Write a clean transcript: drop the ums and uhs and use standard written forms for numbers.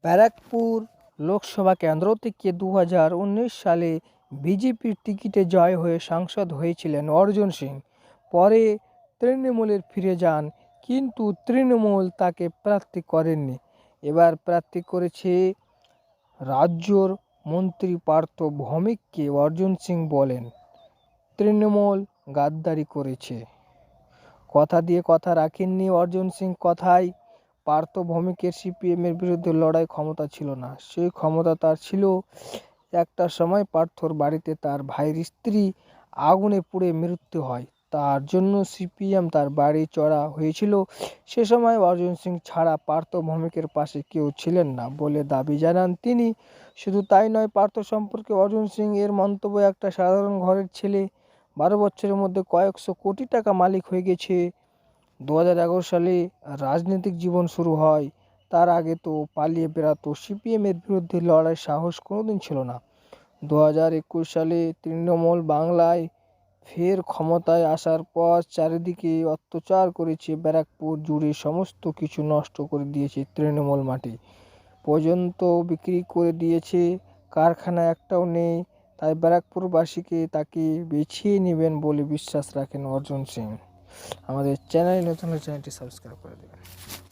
ব্যারাকপুর লোকসভা কেন্দ্র থেকে 2019 সালে বিজেপির টিকিটে জয় হয়ে সাংসদ হয়েছিলেন অর্জুন সিং। পরে তৃণমূলে ফিরে যান, কিন্তু তৃণমূল তাকে প্রার্থী করেননি। এবার প্রার্থী করেছে রাজ্যর মন্ত্রী পার্থ ভৌমিককে। অর্জুন সিং বলেন, তৃণমূল গাদ্দারি করেছে। কথা দিয়ে কথা রাখেননি অর্জুন সিং। কথায় পার্থ ভৌমিকের সিপিএমের বিরুদ্ধে লড়াই ক্ষমতা ছিল না, সেই ক্ষমতা তার ছিল। একটা সময় পার্থর বাড়িতে তার ভাইয়ের স্ত্রী আগুনে পুড়ে মৃত্যু হয়, তার জন্য সিপিএম তার বাড়ি চড়া হয়েছিল। সে সময় অর্জুন সিং ছাড়া পার্থ ভৌমিকের পাশে কেউ ছিলেন না বলে দাবি জানান তিনি। শুধু তাই নয়, পার্থ সম্পর্কে অর্জুন সিং এর মন্তব্য, একটা সাধারণ ঘরের ছেলে 12 বছরের মধ্যে কয়েকশো কোটি টাকা মালিক হয়ে গেছে। 2011 সালে রাজনৈতিক জীবন শুরু হয়, তার আগে তো পালিয়ে বেড়াতো। সিপিএমের বিরুদ্ধে লড়াই সাহস কোনোদিন ছিল না। 2021 সালে তৃণমূল বাংলায় ফের ক্ষমতায় আসার পর চারিদিকে অত্যাচার করেছে। ব্যারাকপুর জুড়ে সমস্ত কিছু নষ্ট করে দিয়েছে। তৃণমূল মাটি পর্যন্ত বিক্রি করে দিয়েছে, কারখানা একটাও নেই। তাই ব্যারাকপুরবাসীকে তাকে বেছে নেবেন বলে বিশ্বাস রাখেন অর্জুন সিং। আমাদের চ্যানেল নতুন হলে চ্যানেলটি সাবস্ক্রাইব করে দেবেন।